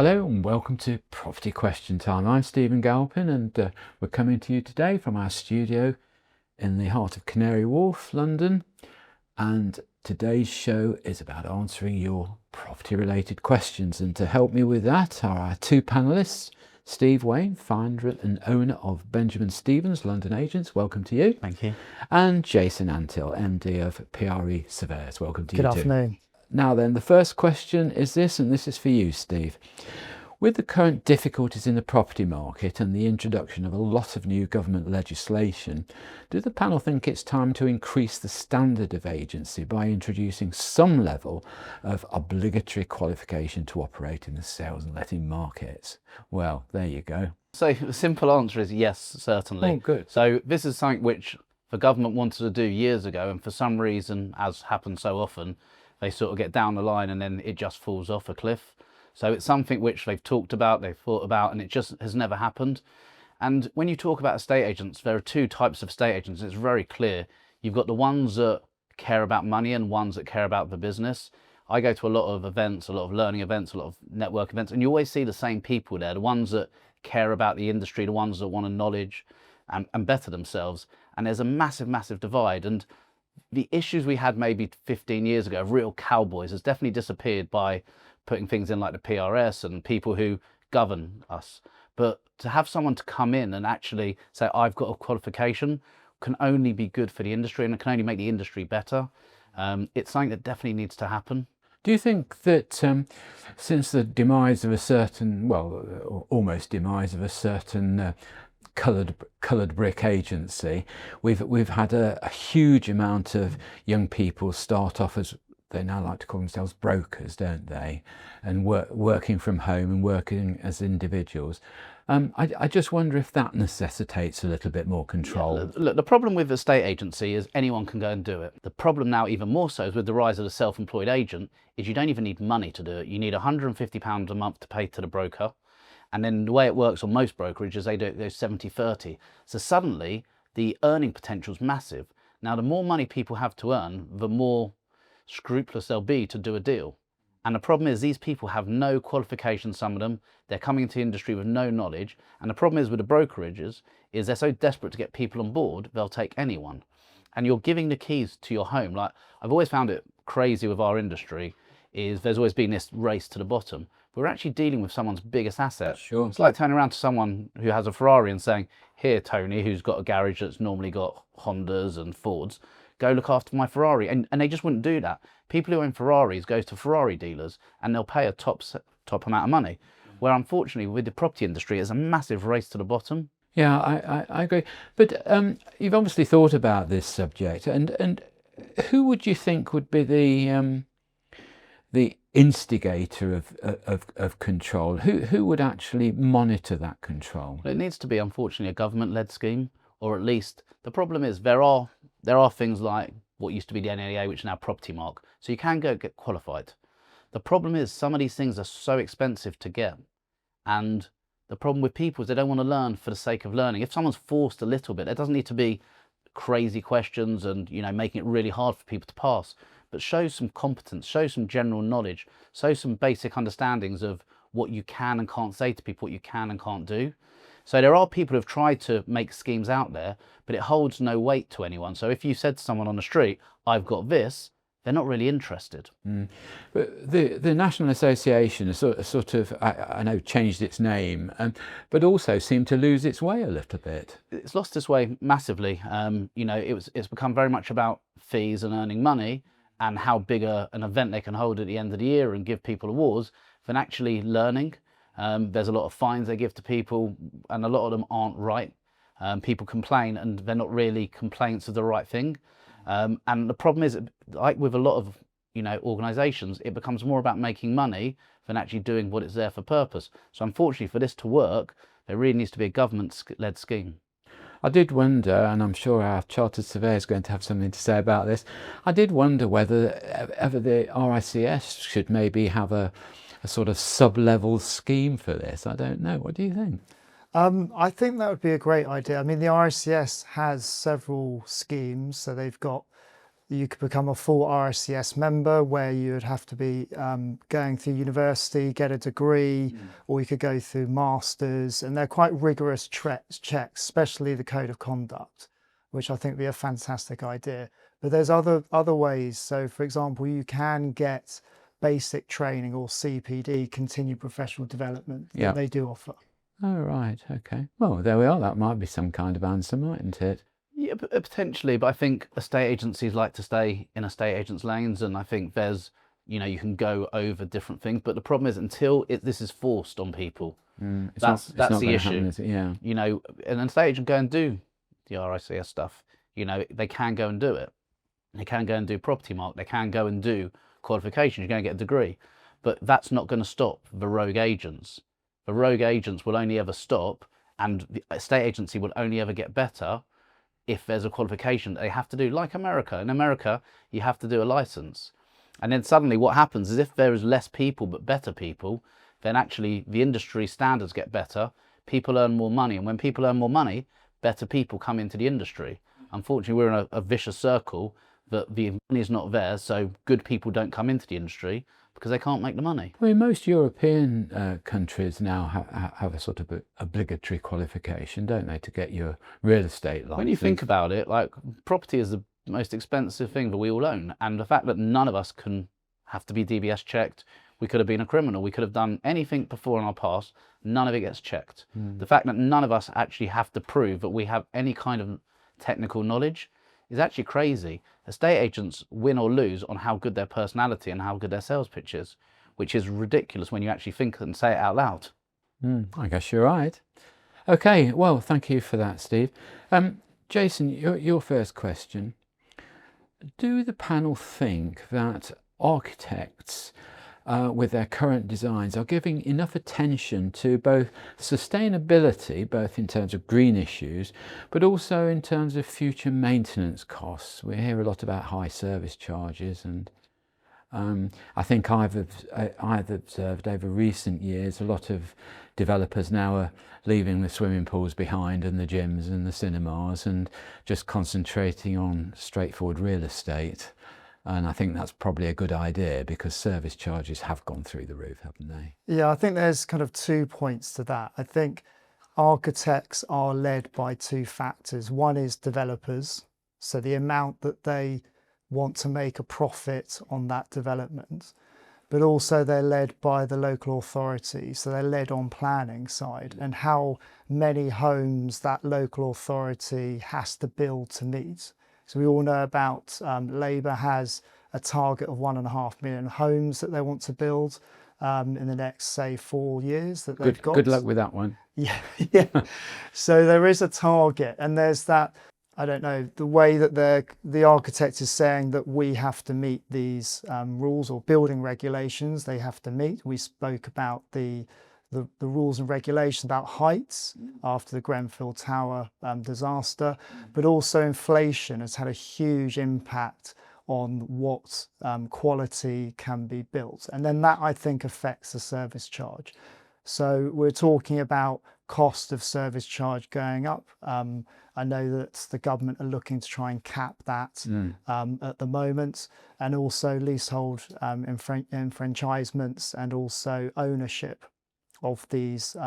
Hello and welcome to Property Question Time. I'm Stephen Galpin and we're coming to you today from our studio in the heart of Canary Wharf, London. And today's show is about answering your property related questions. And to help me with that are our two panellists, Steve Wayne, founder and owner of Benjamin Stevens, London Agents. Welcome to you. Thank you. And Jason Antill, MD of PRE Surveyors. Welcome to you too. Good afternoon. Now then, the first question is this, and this is for you, Steve. With the current difficulties in the property market and the introduction of a lot of new government legislation, do the panel think it's time to increase the standard of agency by introducing some level of obligatory qualification to operate in the sales and letting markets? Well, there you go. So the simple answer is yes, certainly. Oh, good. So this is something which the government wanted to do years ago, and for some reason, as happens so often, they sort of get down the line and then it just falls off a cliff. So it's something which they've talked about, they've thought about, and it just has never happened. And when you talk about estate agents, there are two types of estate agents. It's very clear. You've got the ones that care about money and ones that care about the business. I go to a lot of events, a lot of learning events, a lot of network events, and you always see the same people there, the ones that care about the industry, the ones that want to knowledge and better themselves. And there's a massive, massive divide. And the issues we had maybe 15 years ago of real cowboys has definitely disappeared by putting things in like the PRS and people who govern us. But to have someone to come in and actually say, I've got a qualification, can only be good for the industry and it can only make the industry better. It's something that definitely needs to happen. Do you think that since the demise of a certain, well, almost demise of a certain coloured brick agency, we've had a huge amount of young people start off as, they now like to call themselves brokers, don't they? And working from home and working as individuals. I just wonder if that necessitates a little bit more control. Yeah, look, the problem with the estate agency is anyone can go and do it. The problem now, even more so, is with the rise of the self-employed agent, is you don't even need money to do it. You need £150 a month to pay to the broker. And then the way it works on most brokerages, they do it 70-30. So suddenly the earning potential is massive. Now, the more money people have to earn, the more scrupulous they'll be to do a deal. And the problem is these people have no qualification, some of them. They're coming into the industry with no knowledge. And the problem is with the brokerages is they're so desperate to get people on board, they'll take anyone. And you're giving the keys to your home. Like, I've always found it crazy with our industry is there's always been this race to the bottom. We're actually dealing with someone's biggest asset. Sure. It's like turning around to someone who has a Ferrari and saying, here, Tony, who's got a garage that's normally got Hondas and Fords, go look after my Ferrari. And they just wouldn't do that. People who own Ferraris go to Ferrari dealers and they'll pay a top amount of money. Where unfortunately with the property industry, it's a massive race to the bottom. Yeah, I agree. But you've obviously thought about this subject, and who would you think would be the instigator of control? Who would actually monitor that control? It needs to be, unfortunately, a government-led scheme, or at least the problem is there are things like what used to be the NAA, which is now Property Mark, so you can go get qualified. The problem is some of these things are so expensive to get, and the problem with people is they don't want to learn for the sake of learning. If someone's forced a little bit, there doesn't need to be crazy questions and making it really hard for people to pass, but show some competence, show some general knowledge, show some basic understandings of what you can and can't say to people, what you can and can't do. So there are people who have tried to make schemes out there, but it holds no weight to anyone. So if you said to someone on the street, I've got this, they're not really interested. But the National Association has sort of I know, changed its name, but also seemed to lose its way a little bit. It's lost its way massively. It's become very much about fees and earning money and how big an event they can hold at the end of the year and give people awards than actually learning. There's a lot of fines they give to people and a lot of them aren't right. People complain and they're not really complaints of the right thing. And the problem is, like with a lot of organisations, it becomes more about making money than actually doing what it's there for purpose. So unfortunately, for this to work, there really needs to be a government-led scheme. I did wonder, and I'm sure our Chartered Surveyor is going to have something to say about this, I did wonder whether ever the RICS should maybe have a sort of sub-level scheme for this. I don't know. What do you think? I think that would be a great idea. I mean, the RICS has several schemes, so they've got You could become a full RSCS member where you would have to be going through university, get a degree, or you could go through masters, and they're quite rigorous checks, especially the code of conduct, which I think would be a fantastic idea. But there's other ways. So for example, you can get basic training or CPD, continued professional development, that they do offer. Oh, right, okay. Well, there we are. That might be some kind of answer, mightn't it? Yeah, potentially, but I think estate agencies like to stay in estate agents' lanes, and I think there's, you can go over different things, but the problem is until this is forced on people, that's the issue. Happen, yeah. An estate agent go and do the RICS stuff. They can go and do it. They can go and do property mark. They can go and do qualifications. You're going to get a degree, but that's not going to stop the rogue agents. The rogue agents will only ever stop, and the estate agency will only ever get better if there's a qualification that they have to do, like America. In America, you have to do a license. And then suddenly what happens is if there is less people but better people, then actually the industry standards get better, people earn more money. And when people earn more money, better people come into the industry. Unfortunately, we're in a vicious circle that the money is not there, so good people don't come into the industry because they can't make the money. I mean, most European countries now have a sort of obligatory qualification, don't they, to get your real estate license? When you think about it, like, property is the most expensive thing that we all own, and the fact that none of us can have to be DBS checked, we could have been a criminal, we could have done anything before in our past, none of it gets checked. The fact that none of us actually have to prove that we have any kind of technical knowledge is actually crazy. Estate agents win or lose on how good their personality and how good their sales pitch is, which is ridiculous when you actually think and say it out loud. I guess you're right. Okay, well, thank you for that, Steve. Jason, your first question. Do the panel think that architects with their current designs are giving enough attention to both sustainability, both in terms of green issues, but also in terms of future maintenance costs? We hear a lot about high service charges, and I think I've observed over recent years a lot of developers now are leaving the swimming pools behind and the gyms and the cinemas and just concentrating on straightforward real estate. And I think that's probably a good idea because service charges have gone through the roof, haven't they? Yeah, I think there's kind of 2 points to that. I think architects are led by 2 factors. One is developers, so the amount that they want to make a profit on that development, but also they're led by the local authority, so they're led on planning side and how many homes that local authority has to build to meet. So we all know about Labour has a target of 1.5 million homes that they want to build in the next, say, 4 years that they've got. Good luck with that one. Yeah. So there is a target, and there's that, I don't know, the way that the architect is saying that we have to meet these rules or building regulations they have to meet. We spoke about the rules and regulations about heights after the Grenfell Tower disaster, but also inflation has had a huge impact on what quality can be built. And then that, I think, affects the service charge. So we're talking about cost of service charge going up. I know that the government are looking to try and cap that at the moment, and also leasehold enfranchisements and also ownership of these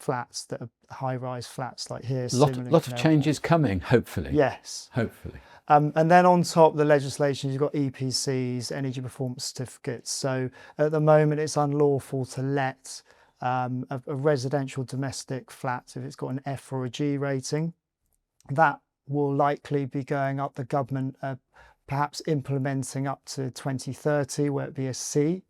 flats that are high-rise flats like here. Lot of changes coming, hopefully. Yes. Hopefully. And then on top of the legislation, you've got EPCs, energy performance certificates. So at the moment, it's unlawful to let a residential domestic flat if it's got an F or a G rating. That will likely be going up. The government perhaps implementing up to 2030, where it'd be a C.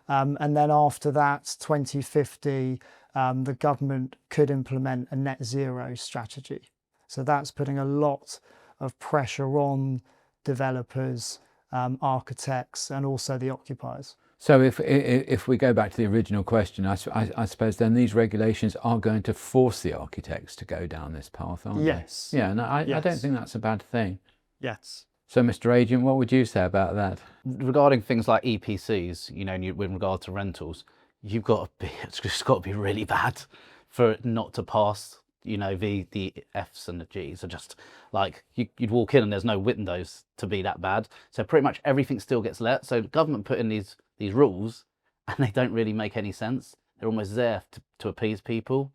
And then after that, 2050, the government could implement a net zero strategy. So that's putting a lot of pressure on developers, architects, and also the occupiers. So if we go back to the original question, I suppose then these regulations are going to force the architects to go down this path, aren't Yes. they? Yeah, no, I Yes. don't think that's a bad thing. Yes. So, Mr. Agent, what would you say about that? Regarding things like EPCs, with regard to rentals, it's just got to be really bad for it not to pass you know, the Fs and the Gs are just like, you'd walk in and there's no windows to be that bad. So pretty much everything still gets let. So the government put in these rules and they don't really make any sense. They're almost there to appease people.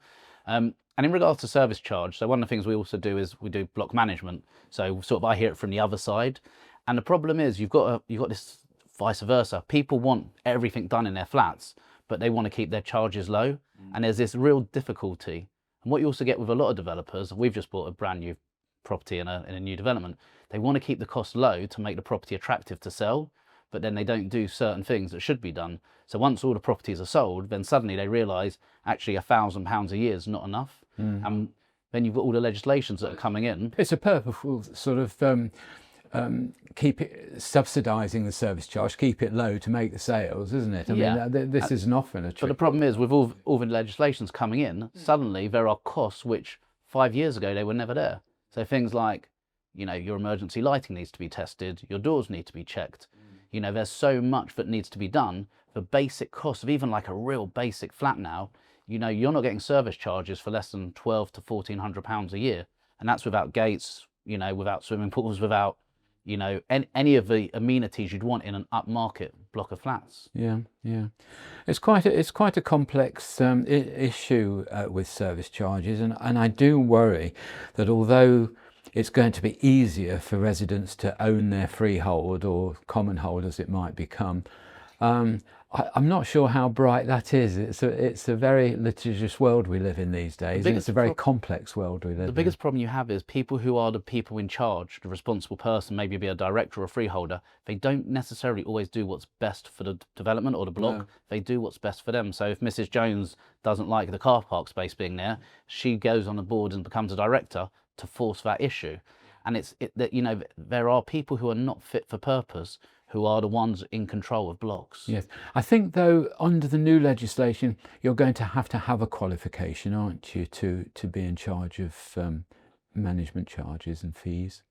And in regards to service charge, so one of the things we also do is we do block management. So sort of I hear it from the other side. And the problem is you've got this vice versa. People want everything done in their flats, but they want to keep their charges low. And there's this real difficulty. And what you also get with a lot of developers, we've just bought a brand new property in a new development. They want to keep the cost low to make the property attractive to sell, but then they don't do certain things that should be done. So once all the properties are sold, then suddenly they realise actually £1,000 a year is not enough. And then you've got all the legislations that are coming in. It's a purposeful sort of keep it subsidising the service charge, keep it low to make the sales, isn't it? I mean, this isn't often a trick. But the problem is with all the legislations coming in, suddenly there are costs which 5 years ago they were never there. So things like, you know, your emergency lighting needs to be tested, your doors need to be checked. You know, there's so much that needs to be done. The basic cost of even like a real basic flat now, you know, you're not getting service charges for less than £1,200 to £1,400 a year. And that's without gates, you know, without swimming pools, without, you know, any of the amenities you'd want in an upmarket block of flats. Yeah. It's quite a complex issue with service charges, and I do worry that although it's going to be easier for residents to own their freehold or common hold as it might become, I'm not sure how bright that is. It's a very litigious world we live in these days, and it's a very complex world we live in. The biggest problem you have is people who are the people in charge, the responsible person, maybe be a director or a freeholder, they don't necessarily always do what's best for the development or the block. No. They do what's best for them. So if Mrs. Jones doesn't like the car park space being there, she goes on the board and becomes a director to force that issue. And you know, there are people who are not fit for purpose who are the ones in control of blocks. Yes. I think, though, under the new legislation, you're going to have a qualification, aren't you, to be in charge of management charges and fees?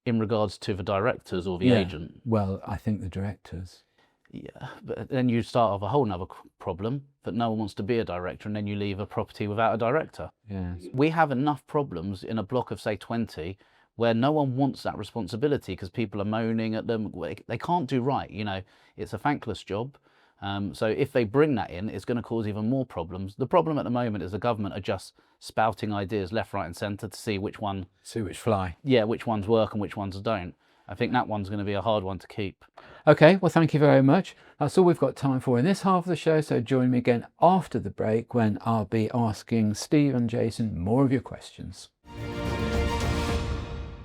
In regards to the directors or the agent? Well, I think the directors. Yeah, but then you start off a whole nother problem, that no one wants to be a director, and then you leave a property without a director. Yes. We have enough problems in a block of, say, 20 where no one wants that responsibility because people are moaning at them. They can't do right, you know. It's a thankless job. So if they bring that in, it's going to cause even more problems. The problem at the moment is the government are just spouting ideas left, right and centre to see which one... See which fly. Yeah, which ones work and which ones don't. I think that one's going to be a hard one to keep. Okay, well, thank you very much. That's all we've got time for in this half of the show, so join me again after the break when I'll be asking Steve and Jason more of your questions.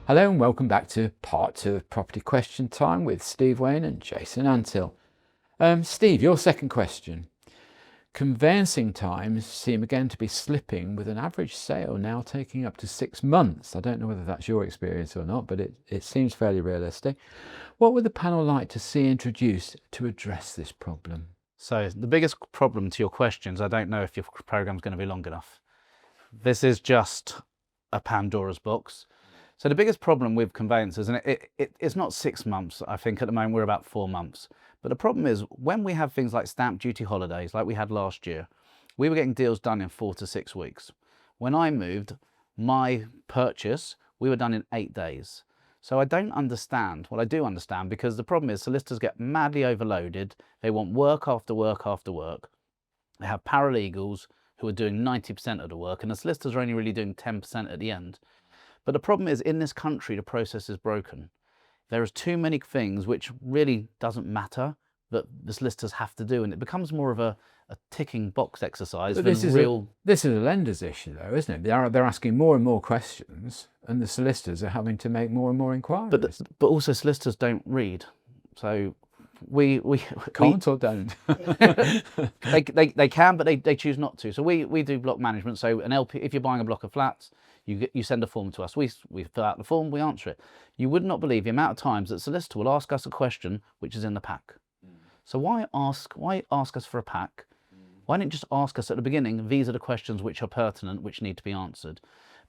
Hello and welcome back to part 2 of Property Question Time with Steve Wayne and Jason Antill. Steve, your second question. Conveyancing times seem again to be slipping, with an average sale now taking up to 6 months. I don't know whether that's your experience or not, but it seems fairly realistic. What would the panel like to see introduced to address this problem? So the biggest problem to your questions, I don't know if your program's going to be long enough. This is just a Pandora's box. So the biggest problem with conveyancers, and it's not 6 months, I think at the moment we're about 4 months. But the problem is when we have things like stamp duty holidays, like we had last year, we were getting deals done in 4 to 6 weeks. When I moved, my purchase, we were done in 8 days. So I don't understand. Well, I do understand, because the problem is solicitors get madly overloaded. They want work after work after work. They have paralegals who are doing 90% of the work, and the solicitors are only really doing 10% at the end. But the problem is, in this country, the process is broken. There is too many things which really doesn't matter that the solicitors have to do, and it becomes more of a ticking box exercise than real... This is a lender's issue, though, isn't it? They're asking more and more questions, and the solicitors are having to make more and more inquiries. But also solicitors don't read, so we can't or don't. they can, but they choose not to. So we do block management. So an LP, if you're buying a block of flats, you send a form to us. We fill out the form, we answer it. You would not believe the amount of times that solicitor will ask us a question which is in the pack. So why ask us for a pack? Why don't you just ask us at the beginning, these are the questions which are pertinent, which need to be answered?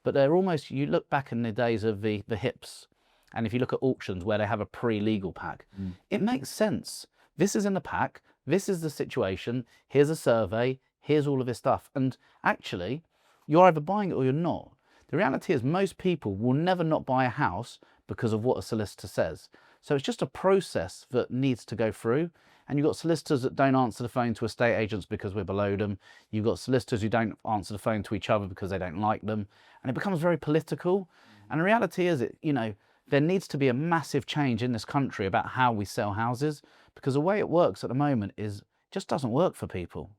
But they're almost, you look back in the days of the HIPs, and if you look at auctions where they have a pre-legal pack, it makes sense. This is in the pack, this is the situation, here's a survey, here's all of this stuff. And actually, you're either buying it or you're not. The reality is most people will never not buy a house because of what a solicitor says. So it's just a process that needs to go through. And you've got solicitors that don't answer the phone to estate agents because we're below them. You've got solicitors who don't answer the phone to each other because they don't like them. And it becomes very political. And the reality is, there needs to be a massive change in this country about how we sell houses, because the way it works at the moment just doesn't work for people.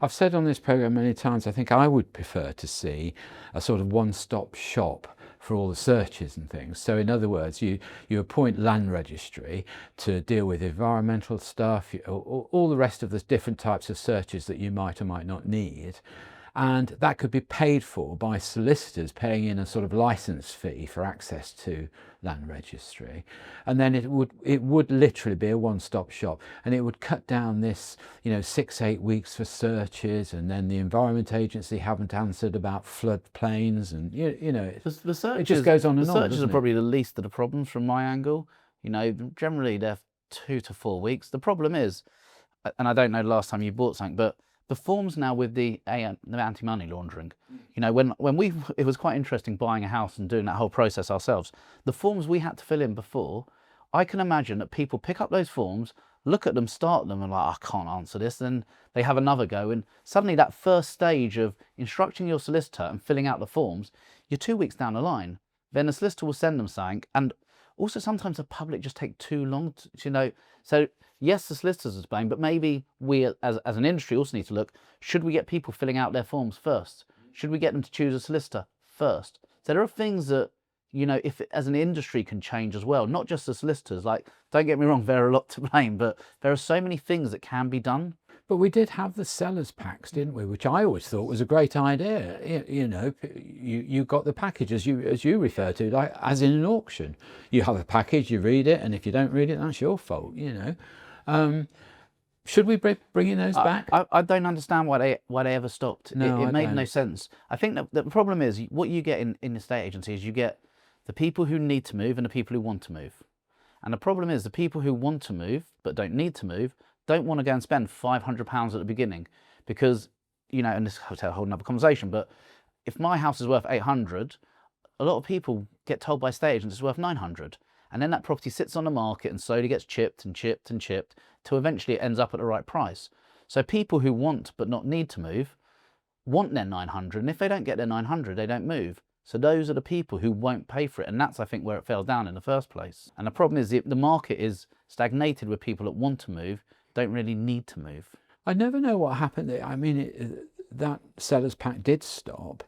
I've said on this programme many times, I think I would prefer to see a sort of one-stop shop for all the searches and things. So in other words, you appoint land registry to deal with environmental stuff, all the rest of the different types of searches that you might or might not need. And that could be paid for by solicitors paying in a sort of license fee for access to land registry. And then it would literally be a one-stop shop, and it would cut down this, 6-8 weeks for searches, and then the Environment Agency haven't answered about floodplains, and The searches, it just goes on and the on. searches are probably the least of the problems from my angle. Generally they're 2 to 4 weeks. The problem is, and I don't know the last time you bought something, but the forms now with the anti-money laundering, it was quite interesting buying a house and doing that whole process ourselves. The forms we had to fill in before, I can imagine that people pick up those forms, look at them, start them, and like, I can't answer this. Then they have another go, and suddenly that first stage of instructing your solicitor and filling out the forms, you're 2 weeks down the line. Then the solicitor will send them something, and also sometimes the public just take too long So yes, the solicitors are to blame, but maybe we as an industry also need to look, should we get people filling out their forms first? Should we get them to choose a solicitor first? So there are things that, if as an industry can change as well, not just the solicitors. Like, don't get me wrong, they're a lot to blame, but there are so many things that can be done. But we did have the sellers packs, didn't we? Which I always thought was a great idea. You got the package as you refer to, like as in an auction. You have a package, you read it, and if you don't read it, that's your fault. Should we be bringing those back? I don't understand why they ever stopped. No, it made don't. no sense. I think that the problem is what you get in estate agencies. You get the people who need to move and the people who want to move. And the problem is the people who want to move but don't need to move don't want to go and spend £500 at the beginning, because, and this is a whole nother conversation, but if my house is worth 800, a lot of people get told by estate agents it's worth 900. And then that property sits on the market and slowly gets chipped and chipped and chipped till eventually it ends up at the right price. So people who want but not need to move want their 900, and if they don't get their 900, they don't move. So those are the people who won't pay for it, and that's, I think, where it fell down in the first place. And the problem is the market is stagnated with people that want to move, don't really need to move. I never know what happened there. I mean, that sellers pack did stop,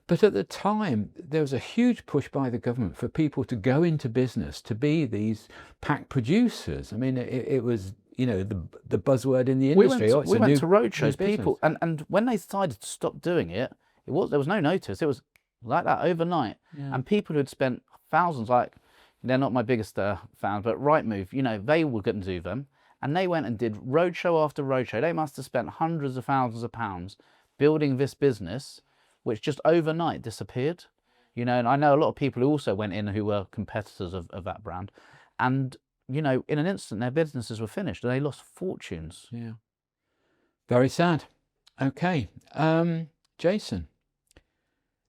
but at the time there was a huge push by the government for people to go into business to be these pack producers. I mean, it was the buzzword in the industry. We went to roadshows, people, and when they decided to stop doing it, there was no notice. It was like that overnight, and people who'd spent thousands, like, they're not my biggest fan, but Rightmove, they were going to do them. And they went and did roadshow after roadshow. They must have spent hundreds of thousands of pounds building this business, which just overnight disappeared. And I know a lot of people who also went in who were competitors of that brand. And, in an instant, their businesses were finished and they lost fortunes. Yeah. Very sad. Okay. Jason,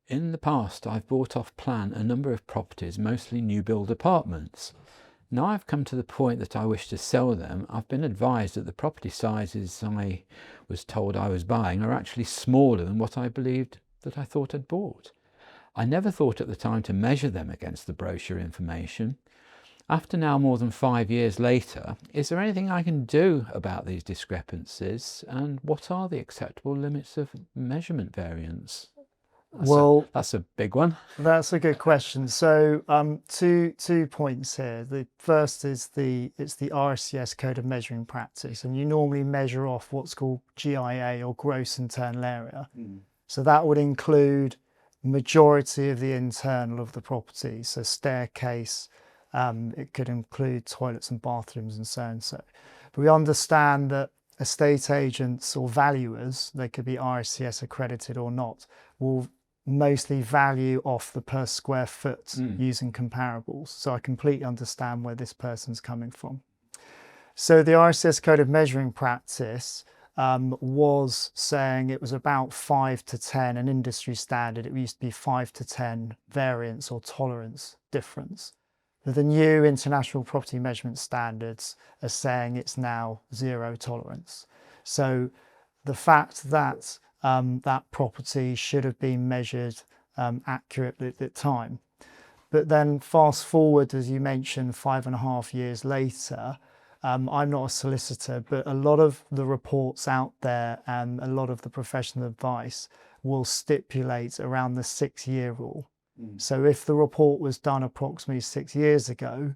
in the past, I've bought off plan a number of properties, mostly new build apartments. Now I've come to the point that I wish to sell them. I've been advised that the property sizes I was told I was buying are actually smaller than what I believed that I thought I'd bought. I never thought at the time to measure them against the brochure information. After now more than 5 years later, is there anything I can do about these discrepancies, and what are the acceptable limits of measurement variance? That's a big one. That's a good question. So two points here. The first is it's the RCS Code of Measuring Practice, and you normally measure off what's called GIA, or gross internal area. So that would include majority of the internal of the property, so staircase, it could include toilets and bathrooms and so on. So, but we understand that estate agents or valuers, they could be RCS accredited or not, will mostly value off the per square foot using comparables. So I completely understand where this person's coming from. So the RCS Code of Measuring Practice was saying it was about 5 to 10, an industry standard. It used to be 5 to 10 variance or tolerance difference. The new international property measurement standards are saying it's now 0 tolerance. So the fact that that property should have been measured accurately at the time. But then fast forward, as you mentioned, 5.5 years later, I'm not a solicitor, but a lot of the reports out there and a lot of the professional advice will stipulate around the 6-year rule. So if the report was done approximately 6 years ago,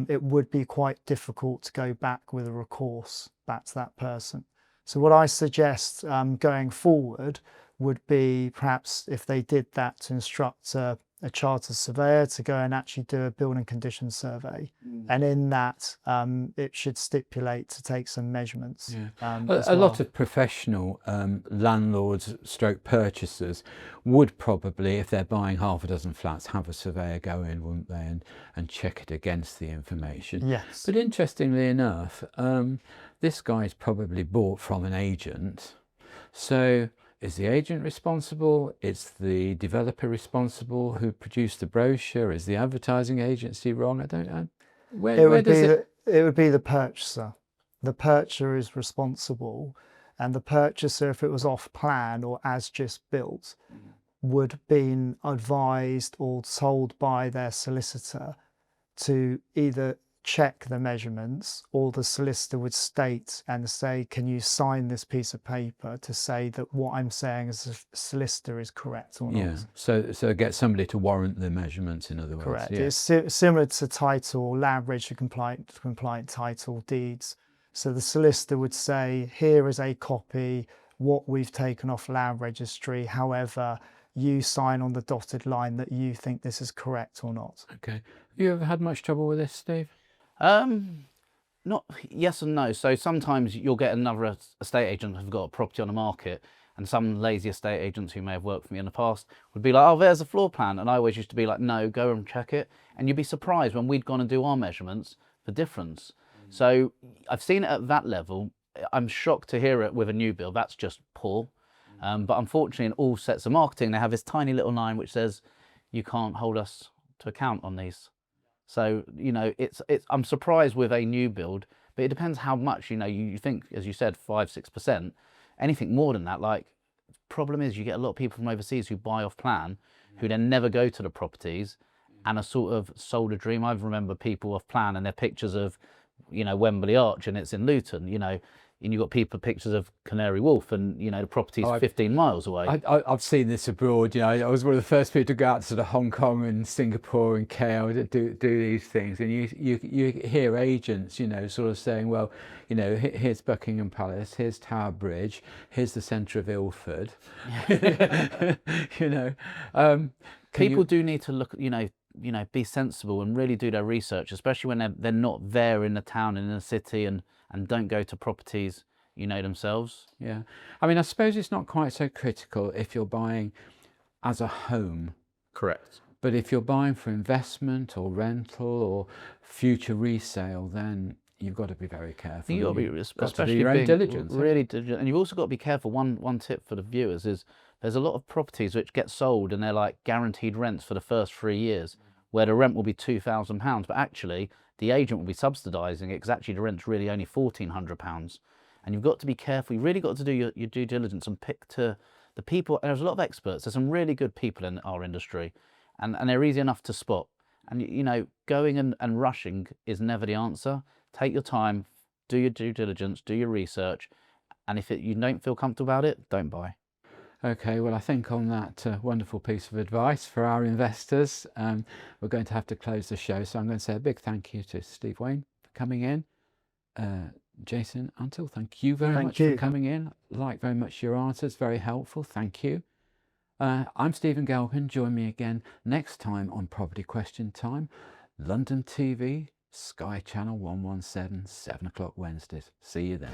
it would be quite difficult to go back with a recourse back to that person. So what I suggest going forward would be perhaps if they did that to instruct a chartered surveyor to go and actually do a building condition survey. And in that, it should stipulate to take some measurements. A lot of professional landlords stroke purchasers would probably, if they're buying half a dozen flats, have a surveyor go in, wouldn't they, and check it against the information. Yes. But interestingly enough, this guy's probably bought from an agent. So is the agent responsible? Is the developer responsible who produced the brochure? Is the advertising agency wrong? I don't know. It would be the purchaser. The purchaser is responsible, and the purchaser, if it was off plan or as just built, would have been advised or told by their solicitor to either check the measurements, or the solicitor would state and say, can you sign this piece of paper to say that what I'm saying as a solicitor is correct or not? Yeah, so get somebody to warrant the measurements, in other words. Correct. Yeah. It's similar to title, land register compliant title deeds. So the solicitor would say, here is a copy, what we've taken off land registry, however, you sign on the dotted line that you think this is correct or not. Okay. Have you ever had much trouble with this, Steve? Not yes and no. So sometimes you'll get another estate agent who's got a property on the market, and some lazy estate agents who may have worked for me in the past would be like, oh, there's a floor plan. And I always used to be like, no, go and check it. And you'd be surprised when we'd gone and do our measurements, the difference. So I've seen it at that level. I'm shocked to hear it with a new build. That's just poor. But unfortunately, in all sets of marketing, they have this tiny little line which says, you can't hold us to account on these. So, you know, I'm surprised with a new build, but it depends how much, you know, you think, as you said, 5-6%, anything more than that. Like, problem is you get a lot of people from overseas who buy off plan, who then never go to the properties and are sort of sold a dream. I remember people off plan and their pictures of, you know, Wembley Arch and it's in Luton, you know, and you've got people pictures of Canary Wharf and, you know, the property's 15 miles away. I've seen this abroad, you know. I was one of the first people to go out to sort of Hong Kong and Singapore and KL to do these things. And you hear agents, you know, sort of saying, well, you know, here's Buckingham Palace, here's Tower Bridge, here's the centre of Ilford. You know. People do need to look, you know, be sensible and really do their research, especially when they're not there in the town and in the city and don't go to properties, you know, themselves. Yeah. I mean, I suppose it's not quite so critical if you're buying as a home. Correct. But if you're buying for investment or rental or future resale, then you've got to be very careful. You've got to be, especially your own being diligence. Really diligent. And you've also got to be careful. One tip for the viewers is there's a lot of properties which get sold and they're like guaranteed rents for the first 3 years, where the rent will be £2,000, but actually the agent will be subsidising it because actually the rent's really only £1,400. And you've got to be careful. You've really got to do your due diligence and pick to the people. And there's a lot of experts. There's some really good people in our industry, and they're easy enough to spot. And, you know, going and rushing is never the answer. Take your time, do your due diligence, do your research. And if you don't feel comfortable about it, don't buy. Okay, well, I think on that wonderful piece of advice for our investors, we're going to have to close the show. So I'm going to say a big thank you to Steve Wayne for coming in. Jason Antill, thank you very much for coming in. Like very much your answers, very helpful. Thank you. I'm Stephen Galpin. Join me again next time on Property Question Time. London TV, Sky Channel 117, 7 o'clock Wednesdays. See you then.